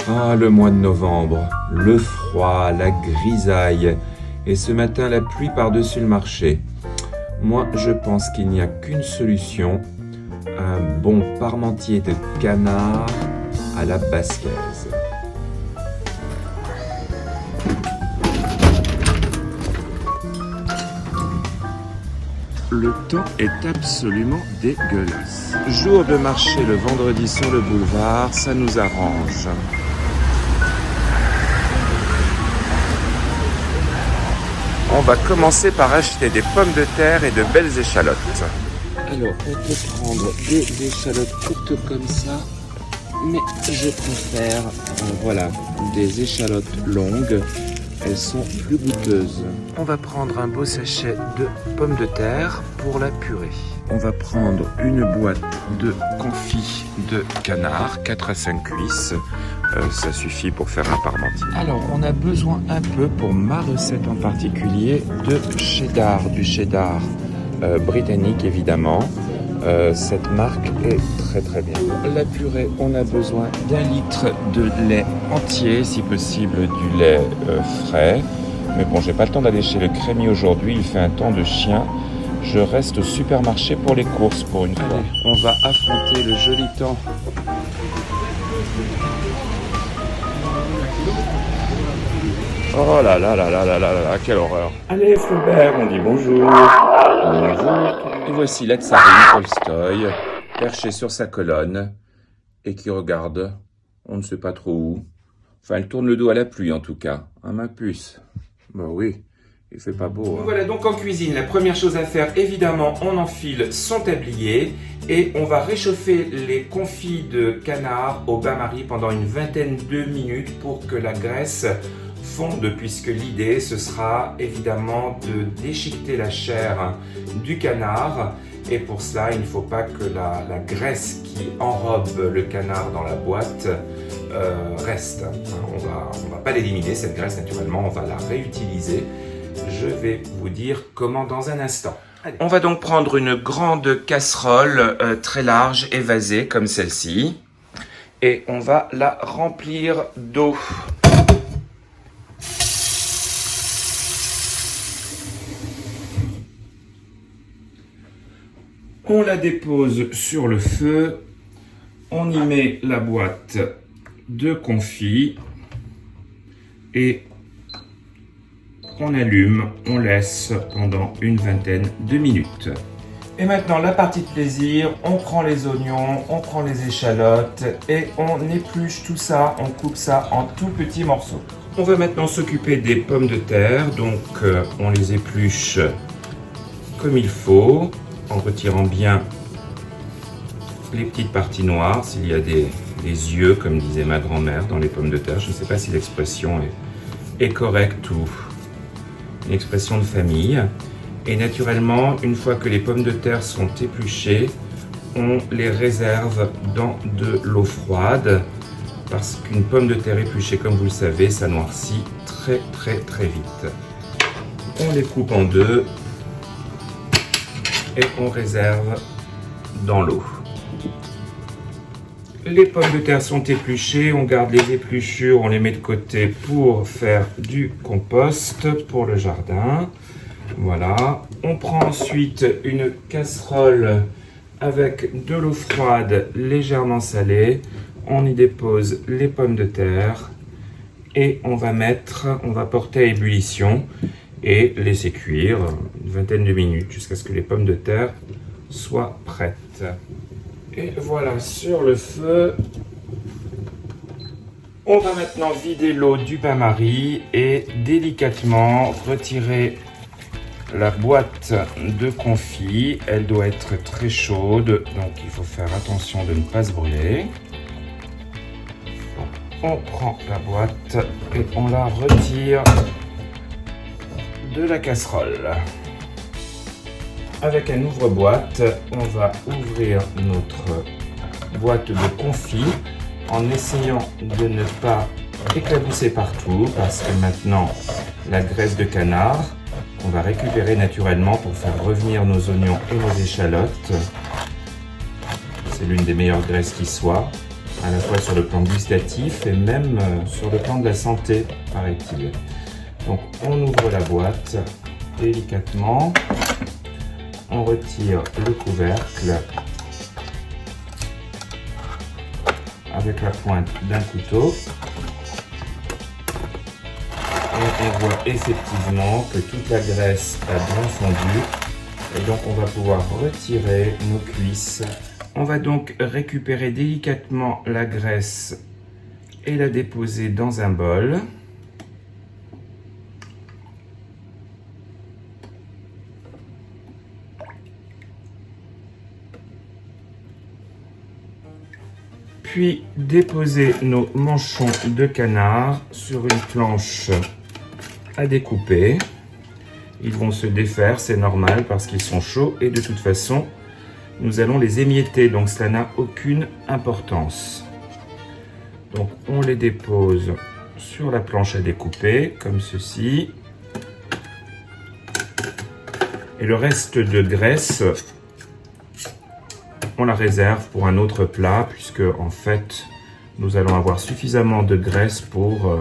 Ah, le mois de novembre, le froid, la grisaille, et ce matin la pluie par-dessus le marché. Moi, je pense qu'il n'y a qu'une solution, un bon parmentier de canard à la basquaise. Le temps est absolument dégueulasse. Jour de marché le vendredi sur le boulevard, ça nous arrange. On va commencer par acheter des pommes de terre et de belles échalotes. Alors, on peut prendre des échalotes courtes comme ça, mais je préfère, voilà, des échalotes longues. Elles sont plus goûteuses. On va prendre un beau sachet de pommes de terre pour la purée. On va prendre une boîte de confit de canard, 4 à 5 cuisses. Ça suffit pour faire un parmentier. Alors, on a besoin un peu, pour ma recette en particulier, de cheddar, du cheddar britannique évidemment. Cette marque est très très bien. La purée, on a besoin d'1 litre de lait entier, si possible du lait frais. Mais bon, j'ai pas le temps d'aller chez le crémier aujourd'hui, il fait un temps de chien. Je reste au supermarché pour les courses pour une fois. Allez, on va affronter le joli temps. Oh là là là là là là là, quelle horreur. Allez Flaubert, on dit bonjour. Bonjour. Et voici la tsarine Tolstoï, perchée sur sa colonne, et qui regarde, on ne sait pas trop où. Enfin, elle tourne le dos à la pluie en tout cas, hein, ma puce. Bah oui, il fait pas beau. Hein. Voilà, donc en cuisine, la première chose à faire, évidemment, on enfile son tablier et on va réchauffer les confits de canard au bain-marie pendant une vingtaine de minutes pour que la graisse fonde, puisque l'idée ce sera évidemment de déchiqueter la chair du canard, et pour cela il ne faut pas que la graisse qui enrobe le canard dans la boîte reste. On va pas l'éliminer cette graisse, naturellement on va la réutiliser. Je vais vous dire comment dans un instant. Allez. On va donc prendre une grande casserole très large, évasée comme celle-ci, et on va la remplir d'eau. On la dépose sur le feu, on y met la boîte de confit et on allume, on laisse pendant une vingtaine de minutes. Et maintenant la partie de plaisir, on prend les oignons, on prend les échalotes et on épluche tout ça, on coupe ça en tout petits morceaux. On va maintenant s'occuper des pommes de terre, donc on les épluche comme il faut, en retirant bien les petites parties noires, s'il y a des yeux, comme disait ma grand-mère, dans les pommes de terre. Je ne sais pas si l'expression est correcte ou une expression de famille. Et naturellement, une fois que les pommes de terre sont épluchées, on les réserve dans de l'eau froide, parce qu'une pomme de terre épluchée, comme vous le savez, ça noircit très très très vite. On les coupe en deux et on réserve dans l'eau. Les pommes de terre sont épluchées, on garde les épluchures, on les met de côté pour faire du compost pour le jardin. Voilà. On prend ensuite une casserole avec de l'eau froide légèrement salée. On y dépose les pommes de terre et on va porter à ébullition et laisser cuire une vingtaine de minutes jusqu'à ce que les pommes de terre soient prêtes. Et voilà, sur le feu, on va maintenant vider l'eau du bain-marie et délicatement retirer la boîte de confit. Elle doit être très chaude, donc il faut faire attention de ne pas se brûler. On prend la boîte et on la retire de la casserole. Avec un ouvre-boîte, on va ouvrir notre boîte de confit en essayant de ne pas éclabousser partout, parce que maintenant la graisse de canard, on va récupérer naturellement pour faire revenir nos oignons et nos échalotes. C'est l'une des meilleures graisses qui soit. à la fois sur le plan gustatif et même sur le plan de la santé, paraît-il. Donc on ouvre la boîte délicatement, on retire le couvercle avec la pointe d'un couteau et on voit effectivement que toute la graisse a bien fondu et donc on va pouvoir retirer nos cuisses. On va donc récupérer délicatement la graisse et la déposer dans un bol. Puis déposer nos manchons de canard sur une planche à découper. Ils vont se défaire, c'est normal parce qu'ils sont chauds et de toute façon, nous allons les émietter, donc cela n'a aucune importance. Donc on les dépose sur la planche à découper, comme ceci. Et le reste de graisse, on la réserve pour un autre plat, puisque en fait, nous allons avoir suffisamment de graisse pour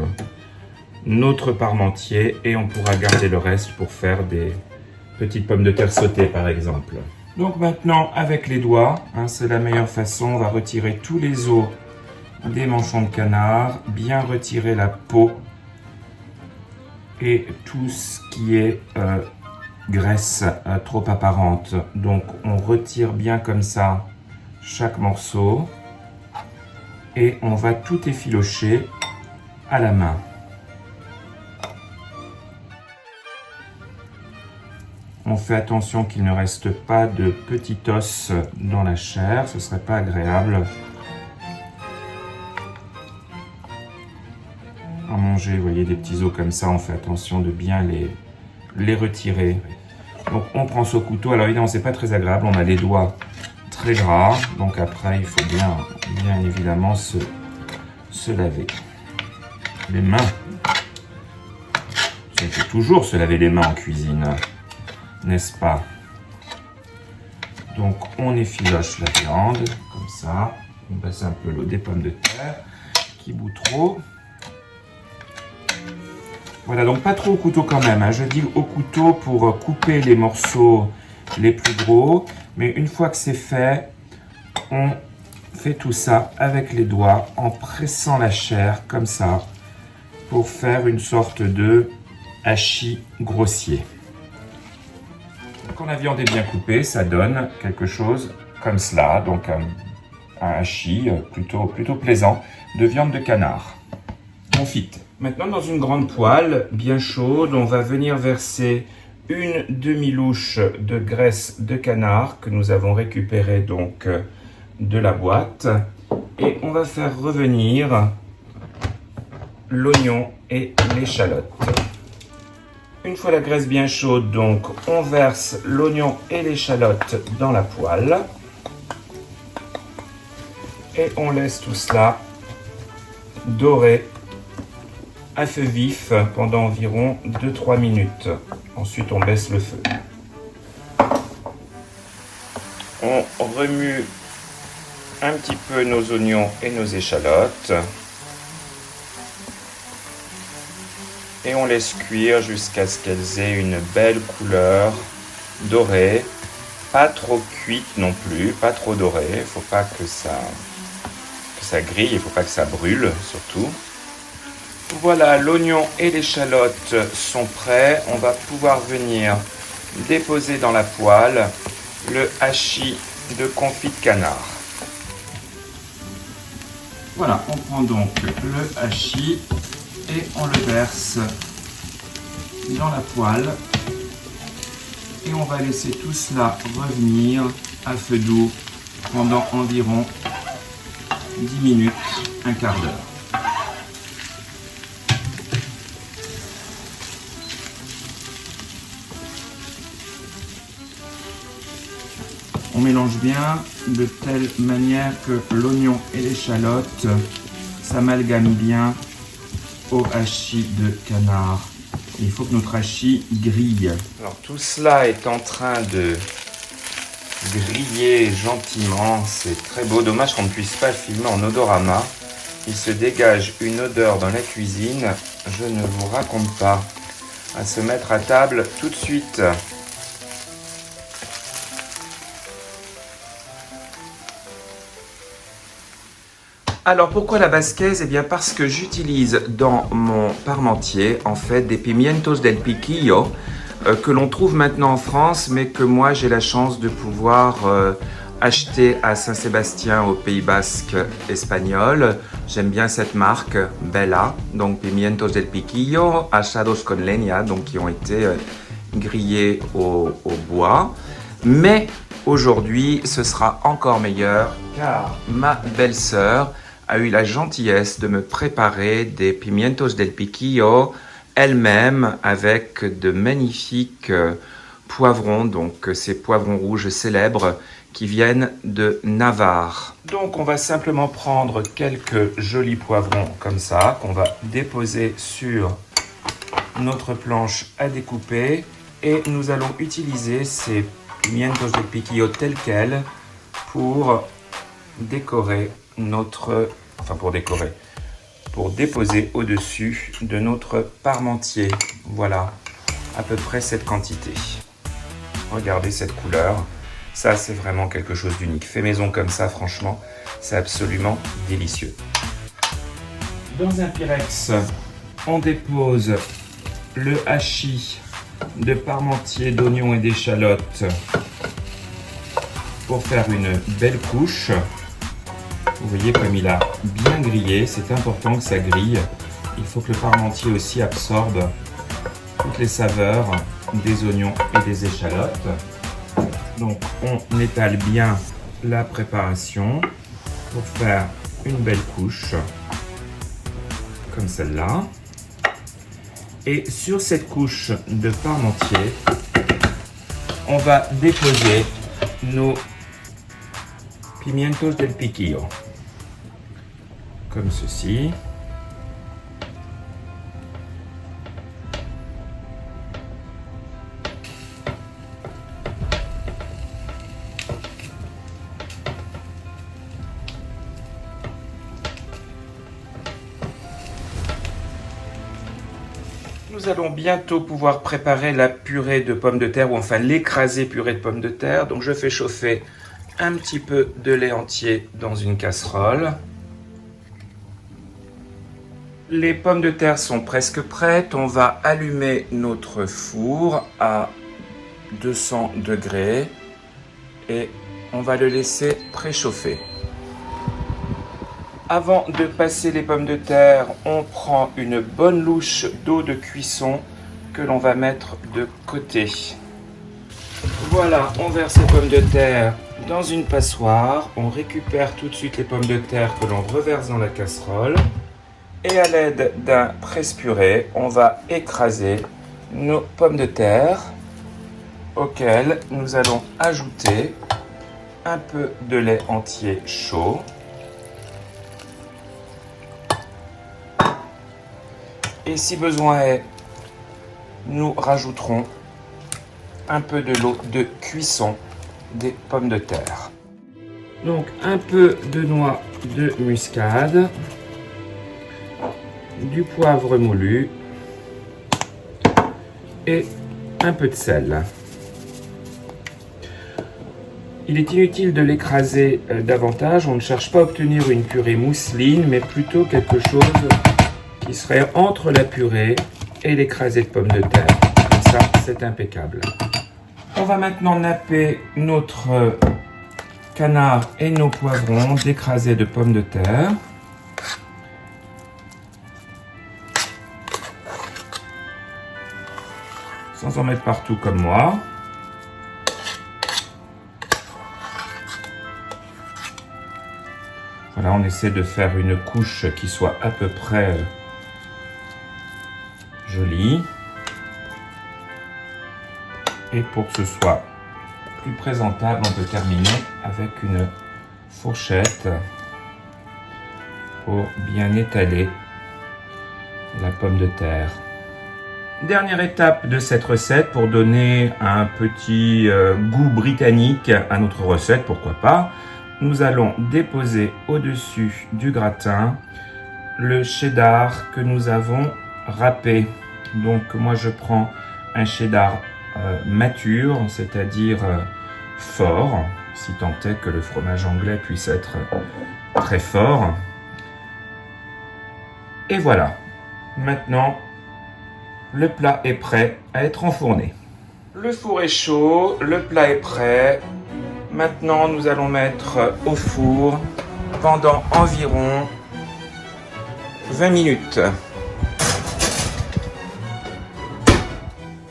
notre parmentier et on pourra garder le reste pour faire des petites pommes de terre sautées par exemple. Donc maintenant, avec les doigts, c'est la meilleure façon, on va retirer tous les os des manchons de canard, bien retirer la peau et tout ce qui est graisse trop apparente. Donc on retire bien comme ça chaque morceau et on va tout effilocher à la main. On fait attention qu'il ne reste pas de petits os dans la chair, ce ne serait pas agréable à manger. Vous voyez des petits os comme ça, on fait attention de bien les retirer. Donc on prend ce couteau, alors évidemment c'est pas très agréable, on a les doigts très gras, donc après il faut bien évidemment se laver les mains. Il faut toujours se laver les mains en cuisine, n'est-ce pas? Donc on effiloche la viande, comme ça, on passe un peu l'eau des pommes de terre qui bout trop. Voilà, donc pas trop au couteau quand même, je dis au couteau pour couper les morceaux les plus gros, mais une fois que c'est fait, on fait tout ça avec les doigts en pressant la chair comme ça pour faire une sorte de hachis grossier. Quand la viande est bien coupée, ça donne quelque chose comme cela, donc un hachis plutôt plaisant de viande de canard confite. Maintenant, dans une grande poêle bien chaude, on va venir verser une demi-louche de graisse de canard que nous avons récupérée donc de la boîte et on va faire revenir l'oignon et l'échalote. Une fois la graisse bien chaude, donc on verse l'oignon et l'échalote dans la poêle et on laisse tout cela dorer à feu vif pendant environ 2-3 minutes. Ensuite, on baisse le feu. On remue un petit peu nos oignons et nos échalotes. Et on laisse cuire jusqu'à ce qu'elles aient une belle couleur dorée. Pas trop cuite non plus, pas trop dorée. Il ne faut pas que ça grille, il ne faut pas que ça brûle surtout. Voilà, l'oignon et l'échalote sont prêts. On va pouvoir venir déposer dans la poêle le hachis de confit de canard. Voilà, on prend donc le hachis et on le verse dans la poêle. Et on va laisser tout cela revenir à feu doux pendant environ 10 minutes, un quart d'heure. On mélange bien de telle manière que l'oignon et l'échalote s'amalgament bien au hachis de canard. Il faut que notre hachis grille. Alors tout cela est en train de griller gentiment. C'est très beau. Dommage qu'on ne puisse pas le filmer en odorama. Il se dégage une odeur dans la cuisine. Je ne vous raconte pas. À se mettre à table tout de suite. Alors pourquoi la basquaise? Eh bien parce que j'utilise dans mon parmentier en fait des pimientos del piquillo que l'on trouve maintenant en France, mais que moi j'ai la chance de pouvoir acheter à Saint-Sébastien au Pays Basque espagnol. J'aime bien cette marque, Bella, donc pimientos del piquillo, asados con leña, donc qui ont été grillés au bois. Mais aujourd'hui, ce sera encore meilleur car ma belle-sœur a eu la gentillesse de me préparer des pimientos del piquillo elle-même avec de magnifiques poivrons, donc ces poivrons rouges célèbres qui viennent de Navarre. Donc on va simplement prendre quelques jolis poivrons comme ça qu'on va déposer sur notre planche à découper et nous allons utiliser ces pimientos del piquillo tels quels pour décorer pour déposer au-dessus de notre parmentier. Voilà, à peu près cette quantité. Regardez cette couleur. Ça, c'est vraiment quelque chose d'unique. Fait maison comme ça, franchement, c'est absolument délicieux. Dans un Pyrex, on dépose le hachis de parmentier, d'oignons et d'échalotes pour faire une belle couche. Vous voyez comme il a bien grillé, c'est important que ça grille. Il faut que le parmentier aussi absorbe toutes les saveurs des oignons et des échalotes. Donc on étale bien la préparation pour faire une belle couche comme celle-là. Et sur cette couche de parmentier, on va déposer nos pimientos del piquillo. Comme ceci. Nous allons bientôt pouvoir préparer la purée de pommes de terre, ou enfin l'écrasée purée de pommes de terre. Donc je fais chauffer un petit peu de lait entier dans une casserole. Les pommes de terre sont presque prêtes. On va allumer notre four à 200 degrés et on va le laisser préchauffer. Avant de passer les pommes de terre, on prend une bonne louche d'eau de cuisson que l'on va mettre de côté. Voilà, on verse les pommes de terre dans une passoire. On récupère tout de suite les pommes de terre que l'on reverse dans la casserole. Et à l'aide d'un presse-purée, on va écraser nos pommes de terre auxquelles nous allons ajouter un peu de lait entier chaud. Et si besoin est, nous rajouterons un peu de l'eau de cuisson des pommes de terre. Donc un peu de noix de muscade, du poivre moulu et un peu de sel. Il est inutile de l'écraser davantage, on ne cherche pas à obtenir une purée mousseline, mais plutôt quelque chose qui serait entre la purée et l'écrasé de pommes de terre. Comme ça, c'est impeccable. On va maintenant napper notre canard et nos poivrons d'écrasé de pommes de terre. Sans en mettre partout comme moi. Voilà, on essaie de faire une couche qui soit à peu près jolie. Et pour que ce soit plus présentable, on peut terminer avec une fourchette pour bien étaler la pomme de terre. Dernière étape de cette recette pour donner un petit goût britannique à notre recette, pourquoi pas. Nous allons déposer au-dessus du gratin le cheddar que nous avons râpé. Donc moi je prends un cheddar mature, c'est-à-dire fort, si tant est que le fromage anglais puisse être très fort. Et voilà, maintenant le plat est prêt à être enfourné. Le four est chaud, le plat est prêt. Maintenant, nous allons mettre au four pendant environ 20 minutes.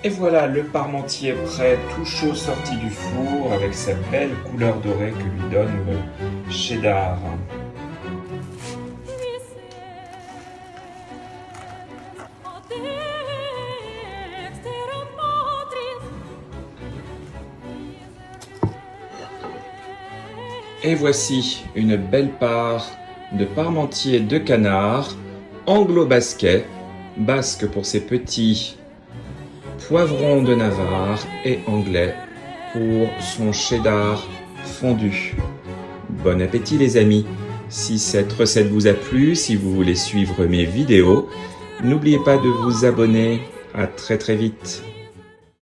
Et voilà, le parmentier est prêt, tout chaud sorti du four avec sa belle couleur dorée que lui donne le cheddar. Et voici une belle part de parmentier de canard, anglo-basquais, basque pour ses petits poivrons de Navarre et anglais pour son cheddar fondu. Bon appétit les amis! Si cette recette vous a plu, si vous voulez suivre mes vidéos, n'oubliez pas de vous abonner. À très vite!